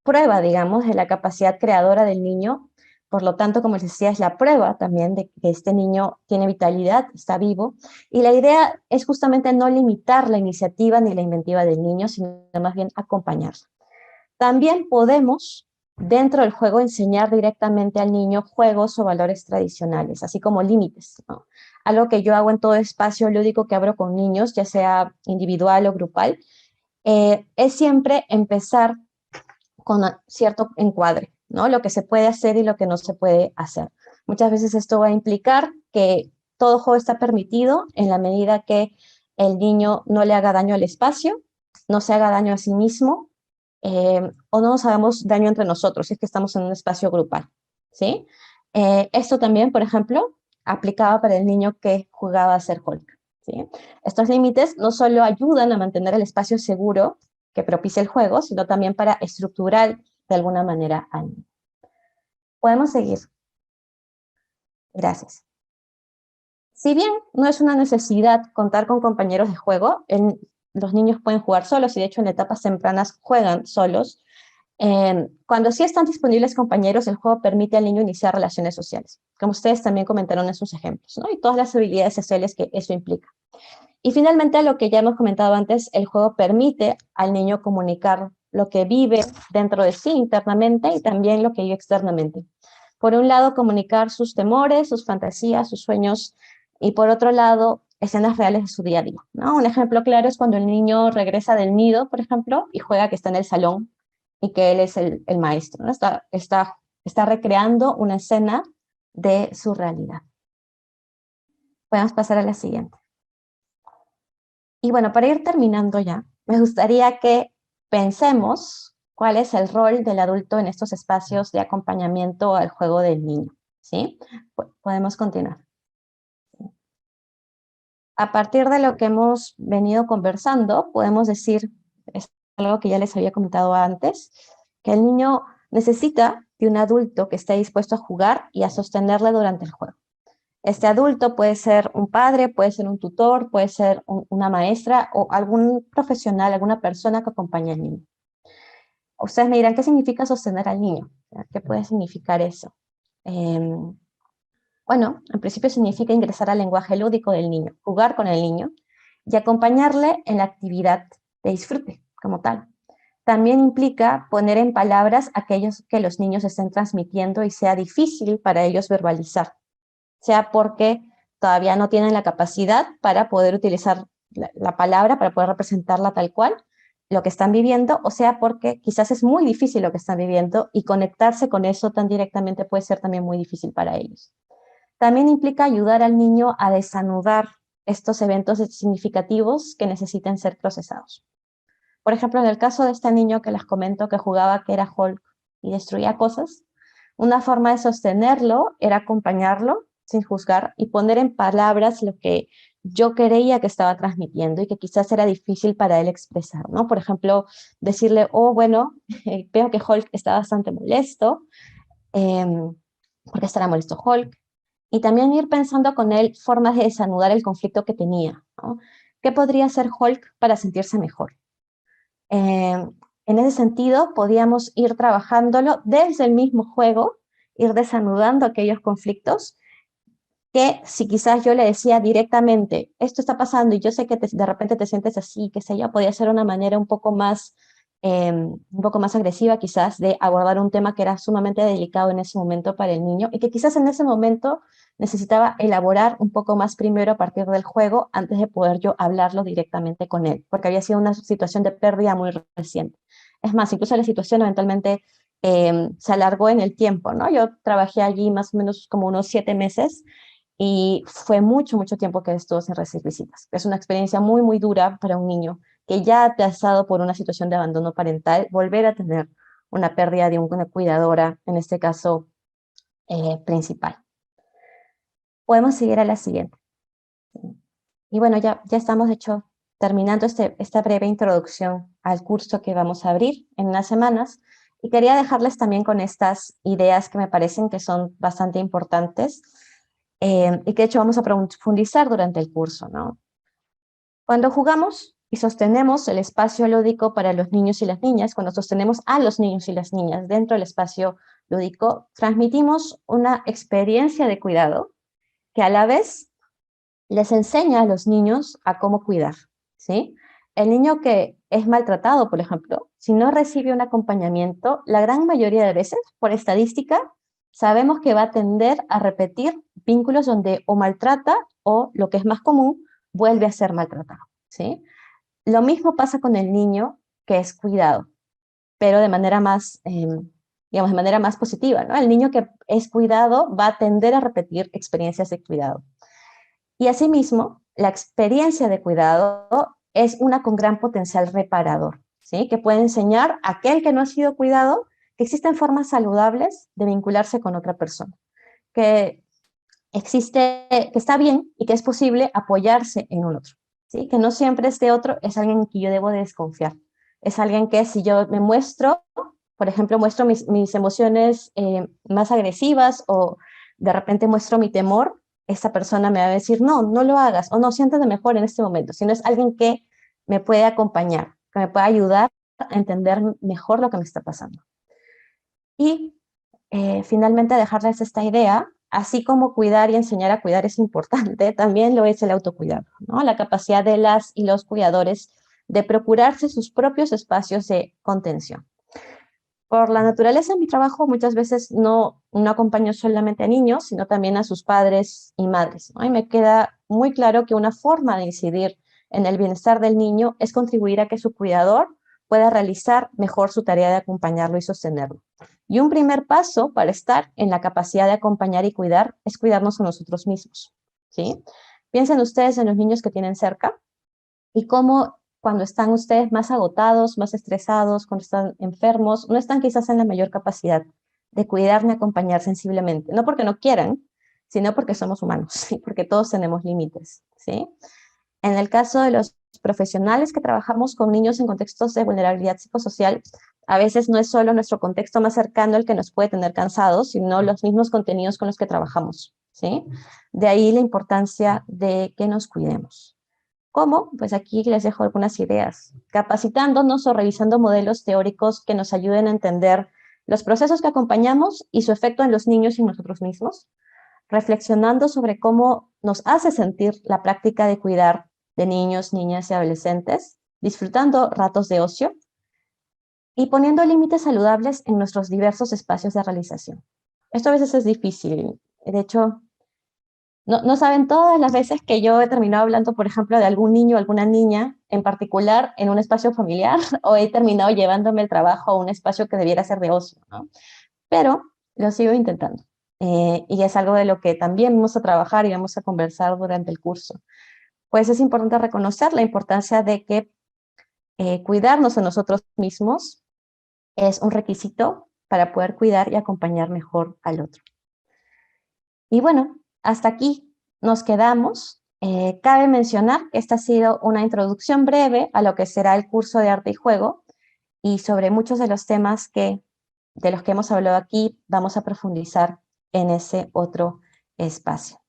prueba, digamos, de la capacidad creadora del niño. Por lo tanto, como les decía, es la prueba también de que este niño tiene vitalidad, está vivo. Y la idea es justamente no limitar la iniciativa ni la inventiva del niño, sino más bien acompañarla. También podemos, dentro del juego, enseñar directamente al niño juegos o valores tradicionales, así como límites, ¿no? Algo que yo hago en todo espacio lúdico que abro con niños, ya sea individual o grupal, es siempre empezar con cierto encuadre, ¿no? Lo que se puede hacer y lo que no se puede hacer. Muchas veces esto va a implicar que todo juego está permitido en la medida que el niño no le haga daño al espacio, no se haga daño a sí mismo, o no nos hagamos daño entre nosotros, si es que estamos en un espacio grupal, ¿sí? Esto también, por ejemplo, aplicaba para el niño que jugaba a ser Hulk, ¿sí? Estos límites no solo ayudan a mantener el espacio seguro que propicia el juego, sino también para estructurar de alguna manera al niño. Podemos seguir. Gracias. Si bien no es una necesidad contar con compañeros de juego, los niños pueden jugar solos y de hecho en etapas tempranas juegan solos. Cuando sí están disponibles compañeros, el juego permite al niño iniciar relaciones sociales, como ustedes también comentaron en sus ejemplos, ¿no? Y todas las habilidades sociales que eso implica. Y finalmente, lo que ya hemos comentado antes, el juego permite al niño comunicar lo que vive dentro de sí internamente y también lo que vive externamente. Por un lado, comunicar sus temores, sus fantasías, sus sueños, y por otro lado, escenas reales de su día a día, ¿no? Un ejemplo claro es cuando el niño regresa del nido, por ejemplo, y juega que está en el salón y que él es el maestro, ¿no? Está recreando una escena de su realidad. Podemos pasar a la siguiente. Y bueno, para ir terminando ya, me gustaría que pensemos cuál es el rol del adulto en estos espacios de acompañamiento al juego del niño, ¿sí? Podemos continuar. A partir de lo que hemos venido conversando, podemos decir, es algo que ya les había comentado antes, que el niño necesita de un adulto que esté dispuesto a jugar y a sostenerle durante el juego. Este adulto puede ser un padre, puede ser un tutor, puede ser una maestra o algún profesional, alguna persona que acompañe al niño. Ustedes me dirán, ¿qué significa sostener al niño? ¿Qué puede significar eso? Bueno, en principio significa ingresar al lenguaje lúdico del niño, jugar con el niño y acompañarle en la actividad de disfrute como tal. También implica poner en palabras aquellos que los niños estén transmitiendo y sea difícil para ellos verbalizar, sea porque todavía no tienen la capacidad para poder utilizar la palabra, para poder representarla tal cual, lo que están viviendo, o sea porque quizás es muy difícil lo que están viviendo y conectarse con eso tan directamente puede ser también muy difícil para ellos. También implica ayudar al niño a desanudar estos eventos significativos que necesiten ser procesados. Por ejemplo, en el caso de este niño que les comento que jugaba que era Hulk y destruía cosas, una forma de sostenerlo era acompañarlo sin juzgar y poner en palabras lo que yo creía que estaba transmitiendo y que quizás era difícil para él expresar, ¿no? Por ejemplo, decirle, oh, bueno, veo que Hulk está bastante molesto, ¿por qué estará molesto Hulk? Y también ir pensando con él formas de desanudar el conflicto que tenía, ¿no? ¿Qué podría hacer Hulk para sentirse mejor? En ese sentido, podíamos ir trabajándolo desde el mismo juego, ir desanudando aquellos conflictos que si quizás yo le decía directamente, esto está pasando y yo sé que de repente te sientes así, qué sé yo, podía ser una manera un poco más agresiva quizás de abordar un tema que era sumamente delicado en ese momento para el niño y que quizás en ese momento necesitaba elaborar un poco más primero a partir del juego antes de poder yo hablarlo directamente con él, porque había sido una situación de pérdida muy reciente. Es más, incluso la situación eventualmente se alargó en el tiempo, ¿no? Yo trabajé allí más o menos como unos 7 meses y fue mucho, mucho tiempo que estuvo sin recibir visitas. Es una experiencia muy, muy dura para un niño que ya ha pasado por una situación de abandono parental, volver a tener una pérdida de una cuidadora, en este caso principal. Podemos seguir a la siguiente. Y bueno, ya estamos, de hecho, terminando esta breve introducción al curso que vamos a abrir en unas semanas. Y quería dejarles también con estas ideas que me parecen que son bastante importantes y que de hecho vamos a profundizar durante el curso, ¿no? Cuando jugamos y sostenemos el espacio lúdico para los niños y las niñas, cuando sostenemos a los niños y las niñas dentro del espacio lúdico, transmitimos una experiencia de cuidado que a la vez les enseña a los niños a cómo cuidar, ¿sí? El niño que es maltratado, por ejemplo, si no recibe un acompañamiento, la gran mayoría de veces, por estadística, sabemos que va a tender a repetir vínculos donde o maltrata o, lo que es más común, vuelve a ser maltratado, ¿sí? Lo mismo pasa con el niño que es cuidado, pero de manera más, digamos, de manera más positiva, ¿no? El niño que es cuidado va a tender a repetir experiencias de cuidado. Y asimismo, la experiencia de cuidado es una con gran potencial reparador, ¿sí? Que puede enseñar a aquel que no ha sido cuidado que existen formas saludables de vincularse con otra persona, que está bien y que es posible apoyarse en un otro, ¿sí? Que no siempre este otro es alguien en quien yo debo de desconfiar, es alguien que si yo me muestro, por ejemplo, muestro mis emociones más agresivas o de repente muestro mi temor, esta persona me va a decir, no, no lo hagas, o no, siéntate mejor en este momento, sino es alguien que me puede acompañar, que me puede ayudar a entender mejor lo que me está pasando. Y finalmente dejarles esta idea, así como cuidar y enseñar a cuidar es importante, también lo es el autocuidado, ¿no? La capacidad de las y los cuidadores de procurarse sus propios espacios de contención. Por la naturaleza de mi trabajo, muchas veces no acompaño solamente a niños, sino también a sus padres y madres, ¿no? Y me queda muy claro que una forma de incidir en el bienestar del niño es contribuir a que su cuidador pueda realizar mejor su tarea de acompañarlo y sostenerlo. Y un primer paso para estar en la capacidad de acompañar y cuidar es cuidarnos a nosotros mismos, ¿sí? Piensen ustedes en los niños que tienen cerca y cómo cuando están ustedes más agotados, más estresados, cuando están enfermos, no están quizás en la mayor capacidad de cuidar ni acompañar sensiblemente. No porque no quieran, sino porque somos humanos, ¿sí? Porque todos tenemos límites, ¿sí? En el caso de los profesionales que trabajamos con niños en contextos de vulnerabilidad psicosocial, a veces no es solo nuestro contexto más cercano el que nos puede tener cansados, sino los mismos contenidos con los que trabajamos, ¿sí? De ahí la importancia de que nos cuidemos. ¿Cómo? Pues aquí les dejo algunas ideas. Capacitándonos o revisando modelos teóricos que nos ayuden a entender los procesos que acompañamos y su efecto en los niños y nosotros mismos. Reflexionando sobre cómo nos hace sentir la práctica de cuidar de niños, niñas y adolescentes. Disfrutando ratos de ocio. Y poniendo límites saludables en nuestros diversos espacios de realización. Esto a veces es difícil. De hecho, no saben todas las veces que yo he terminado hablando, por ejemplo, de algún niño o alguna niña en particular en un espacio familiar o he terminado llevándome el trabajo a un espacio que debiera ser de ocio, ¿no? Pero lo sigo intentando. Y es algo de lo que también vamos a trabajar y vamos a conversar durante el curso. Pues es importante reconocer la importancia de que cuidarnos a nosotros mismos es un requisito para poder cuidar y acompañar mejor al otro. Y bueno, hasta aquí nos quedamos. Cabe mencionar que esta ha sido una introducción breve a lo que será el curso de arte y juego y sobre muchos de los temas de los que hemos hablado aquí vamos a profundizar en ese otro espacio.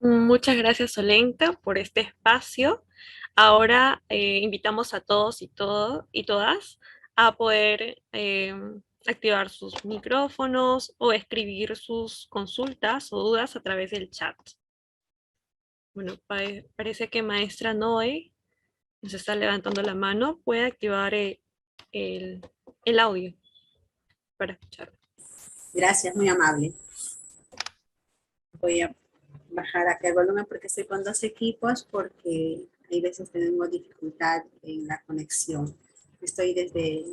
Muchas gracias, Olenka, por este espacio. Ahora invitamos a todos y todas a poder activar sus micrófonos o escribir sus consultas o dudas a través del chat. Bueno, parece que maestra Noé nos está levantando la mano. Puede activar el audio para escuchar. Gracias, muy amable. Voy a bajar acá el volumen porque estoy con dos equipos porque hay veces tenemos dificultad en la conexión. Estoy desde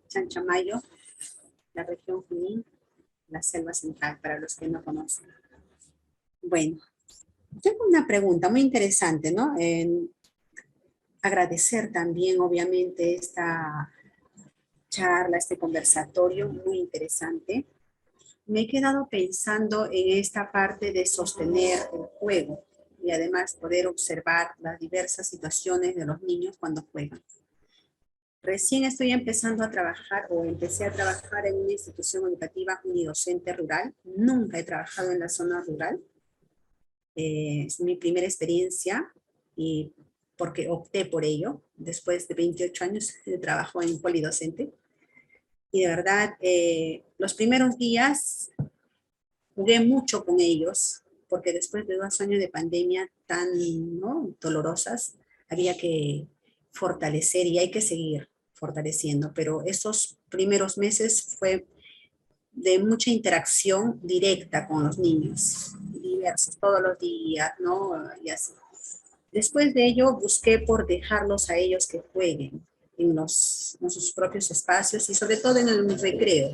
Chanchamayo, la región Junín, la selva central, para los que no conocen. Bueno, tengo una pregunta muy interesante, ¿no? Agradecer también, obviamente, esta charla, este conversatorio muy interesante. Me he quedado pensando en esta parte de sostener el juego y además poder observar las diversas situaciones de los niños cuando juegan. Recién estoy empezando a trabajar o empecé a trabajar en una institución educativa unidocente rural. Nunca he trabajado en la zona rural. Es mi primera experiencia y porque opté por ello. Después de 28 años de trabajo en polidocente. Y de verdad, los primeros días jugué mucho con ellos, porque después de 2 años de pandemia tan, ¿no?, dolorosas, había que fortalecer y hay que seguir fortaleciendo, pero esos primeros meses fue de mucha interacción directa con los niños, diversos, todos los días, ¿no? Y así. Después de ello, busqué por dejarlos a ellos que jueguen en sus propios espacios y sobre todo en el recreo.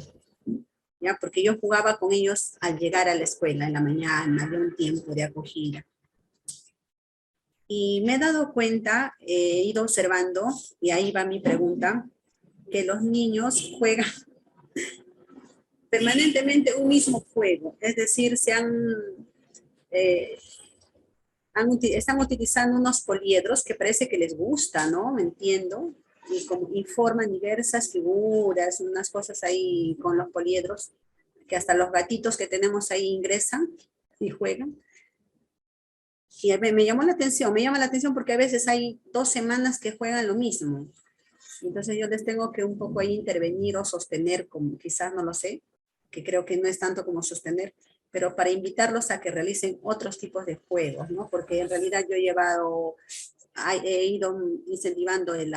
¿Ya? Porque yo jugaba con ellos al llegar a la escuela en la mañana, había un tiempo de acogida. Y me he dado cuenta, he ido observando, y ahí va mi pregunta, que los niños juegan permanentemente un mismo juego, es decir, están utilizando unos poliedros que parece que les gusta, ¿no? Me entiendo. Y como informan diversas figuras, unas cosas ahí con los poliedros, que hasta los gatitos que tenemos ahí ingresan y juegan. Y me llama la atención porque a veces hay 2 semanas que juegan lo mismo. Entonces yo les tengo que un poco ahí intervenir o sostener, como quizás no lo sé, que creo que no es tanto como sostener, pero para invitarlos a que realicen otros tipos de juegos, ¿no? Porque en realidad yo he ido incentivando el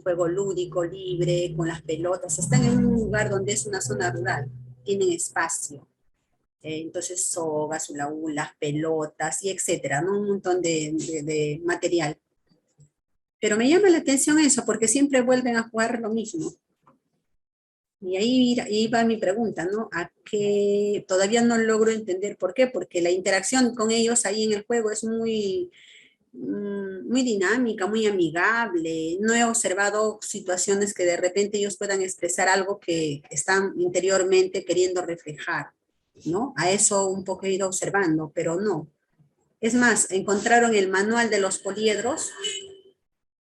juego lúdico, libre, con las pelotas. Están en un lugar donde es una zona rural, tienen espacio. Entonces sogas, hula hulas, pelotas y etcétera, ¿no? Un montón de material. Pero me llama la atención eso, porque siempre vuelven a jugar lo mismo. Y ahí iba mi pregunta, ¿no? A que todavía no logro entender por qué, porque la interacción con ellos ahí en el juego es muy dinámica, muy amigable. No he observado situaciones que de repente ellos puedan expresar algo que están interiormente queriendo reflejar, ¿no? A eso un poco he ido observando, pero no. Es más, encontraron el manual de los poliedros,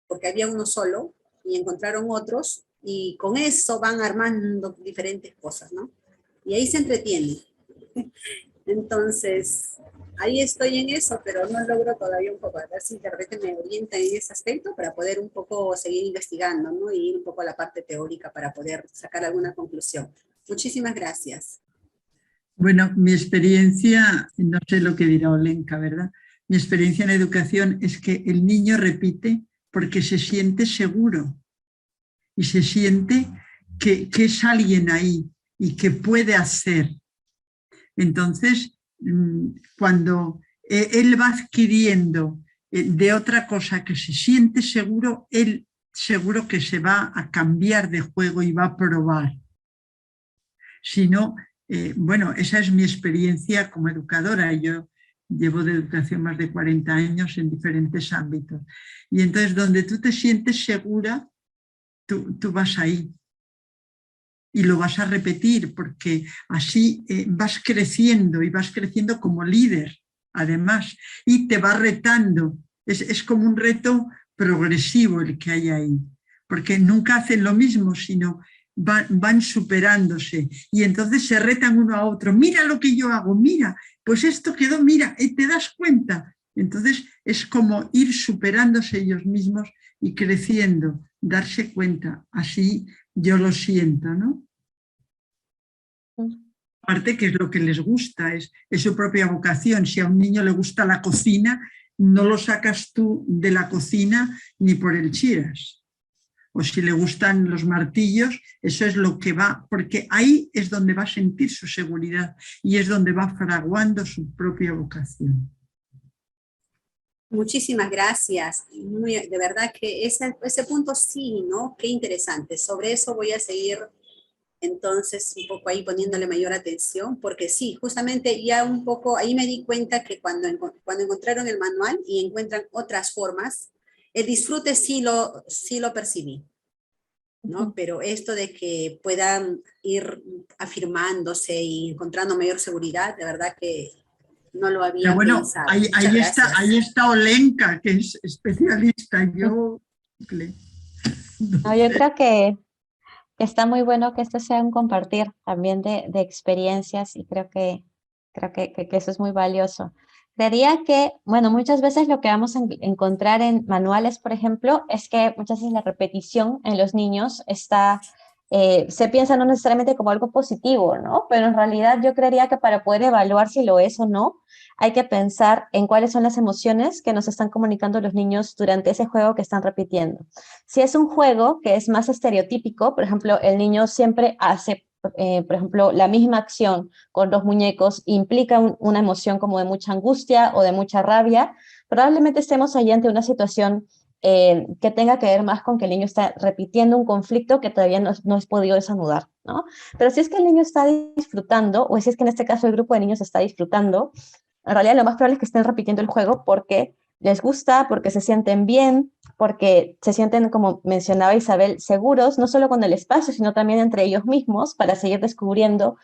porque había uno solo, y encontraron otros, y con eso van armando diferentes cosas, ¿no? Y ahí se entretienen. Entonces, ahí estoy en eso, pero no logro todavía un poco, a ver si de repente me orientan en ese aspecto para poder un poco seguir investigando, ¿no? Y ir un poco a la parte teórica para poder sacar alguna conclusión. Muchísimas gracias. Bueno, mi experiencia, no sé lo que dirá Olenka, ¿verdad? Mi experiencia en educación es que el niño repite porque se siente seguro y se siente que es alguien ahí y que puede hacer. Entonces, cuando él va adquiriendo de otra cosa que se siente seguro, él seguro que se va a cambiar de juego y va a probar. Si no, bueno, esa es mi experiencia como educadora. Yo llevo de educación más de 40 años en diferentes ámbitos. Y entonces, donde tú te sientes segura, tú vas ahí. Y lo vas a repetir, porque así vas creciendo y vas creciendo como líder, además, y te va retando. Es como un reto progresivo el que hay ahí, porque nunca hacen lo mismo, sino van superándose y entonces se retan uno a otro. Mira lo que yo hago, mira, pues esto quedó, mira, ¿te das cuenta? Entonces es como ir superándose ellos mismos y creciendo, darse cuenta. Así yo lo siento, ¿no? Aparte que es lo que les gusta, es su propia vocación. Si a un niño le gusta la cocina, no lo sacas tú de la cocina ni por el chiras. O si le gustan los martillos, eso es lo que va, porque ahí es donde va a sentir su seguridad y es donde va fraguando su propia vocación. Muchísimas gracias. De verdad que ese punto sí, ¿no? Qué interesante. Sobre eso voy a seguir entonces un poco ahí poniéndole mayor atención, porque sí, justamente ya un poco ahí me di cuenta que cuando encontraron el manual y encuentran otras formas, el disfrute sí lo percibí, ¿no? Pero esto de que puedan ir afirmándose y encontrando mayor seguridad, de verdad que no lo había pensado. Ahí está Olenka, que es especialista. Yo creo que está muy bueno que esto sea un compartir también de experiencias y creo que eso es muy valioso. Creería que, bueno, muchas veces lo que vamos a encontrar en manuales, por ejemplo, es que muchas veces la repetición en los niños se piensa no necesariamente como algo positivo, ¿no? Pero en realidad yo creería que para poder evaluar si lo es o no, hay que pensar en cuáles son las emociones que nos están comunicando los niños durante ese juego que están repitiendo. Si es un juego que es más estereotípico, por ejemplo, el niño siempre hace, por ejemplo, la misma acción con los muñecos, implica una emoción como de mucha angustia o de mucha rabia, probablemente estemos ahí ante una situación que tenga que ver más con que el niño está repitiendo un conflicto que todavía no es podido desanudar, ¿no? Pero si es que el niño está disfrutando, o si es que en este caso el grupo de niños está disfrutando, en realidad lo más probable es que estén repitiendo el juego porque les gusta, porque se sienten bien, porque se sienten, como mencionaba Isabel, seguros, no solo con el espacio, sino también entre ellos mismos para seguir descubriendo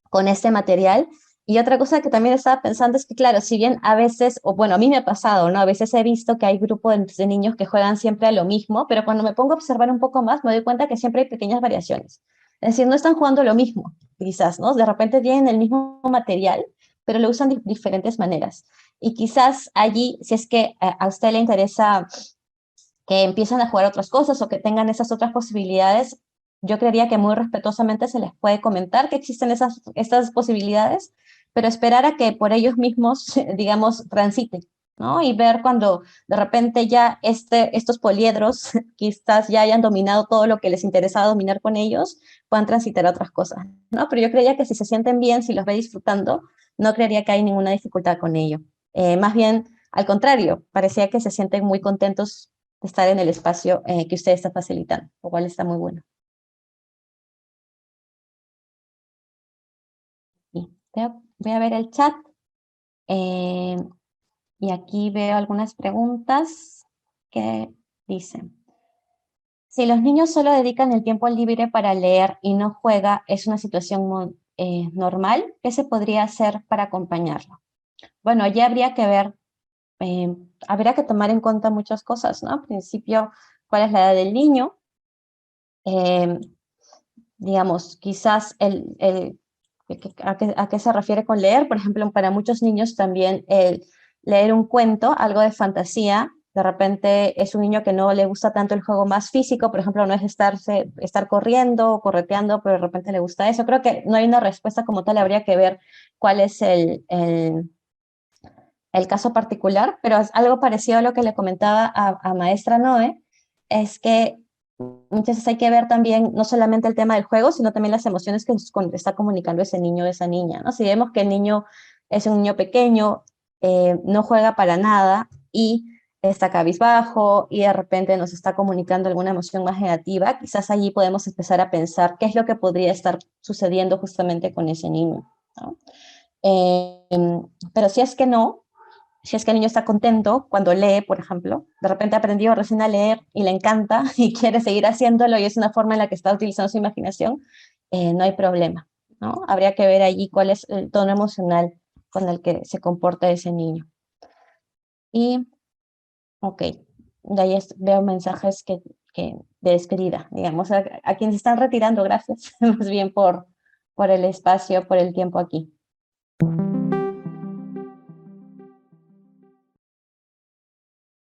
con este material. Y otra cosa que también estaba pensando es que, claro, si bien a veces, o bueno, a mí me ha pasado, ¿no? A veces he visto que hay grupos de niños que juegan siempre a lo mismo, pero cuando me pongo a observar un poco más, me doy cuenta que siempre hay pequeñas variaciones. Es decir, no están jugando lo mismo, quizás, ¿no? De repente tienen el mismo material, pero lo usan de diferentes maneras. Y quizás allí, si es que a usted le interesa que empiecen a jugar otras cosas o que tengan esas otras posibilidades, yo creería que muy respetuosamente se les puede comentar que existen estas posibilidades, pero esperar a que por ellos mismos, digamos, transiten, ¿no? Y ver cuando de repente ya estos poliedros quizás ya hayan dominado todo lo que les interesaba dominar con ellos, puedan transitar a otras cosas, ¿no? Pero yo creería que si se sienten bien, si los ve disfrutando, no creería que hay ninguna dificultad con ello. Más bien, al contrario, parecía que se sienten muy contentos de estar en el espacio que usted está facilitando, lo cual está muy bueno. Y voy a ver el chat. Y aquí veo algunas preguntas que dicen: si los niños solo dedican el tiempo libre para leer y no juega, ¿es una situación normal? ¿Qué se podría hacer para acompañarlo? Bueno, allí habría que ver, habría que tomar en cuenta muchas cosas, ¿no? Al principio, ¿cuál es la edad del niño? Digamos, quizás ¿a qué se refiere con leer? Por ejemplo, para muchos niños también el leer un cuento, algo de fantasía, de repente es un niño que no le gusta tanto el juego más físico, por ejemplo, no es estar corriendo o correteando, pero de repente le gusta eso. Creo que no hay una respuesta como tal, habría que ver cuál es el caso particular, pero es algo parecido a lo que le comentaba a maestra Noé, es que muchas veces hay que ver también no solamente el tema del juego, sino también las emociones que está comunicando ese niño o esa niña, ¿no? Si vemos que el niño es un niño pequeño, no juega para nada y está cabizbajo y de repente nos está comunicando alguna emoción más negativa, quizás allí podemos empezar a pensar qué es lo que podría estar sucediendo justamente con ese niño, ¿no? Pero si es que no, si es que el niño está contento cuando lee, por ejemplo, de repente aprendió recién a leer y le encanta y quiere seguir haciéndolo y es una forma en la que está utilizando su imaginación, no hay problema, ¿no? Habría que ver allí cuál es el tono emocional con el que se comporta ese niño. Y, ok, de ahí veo mensajes de despedida, digamos, a quienes se están retirando, gracias, más bien por el espacio, por el tiempo aquí.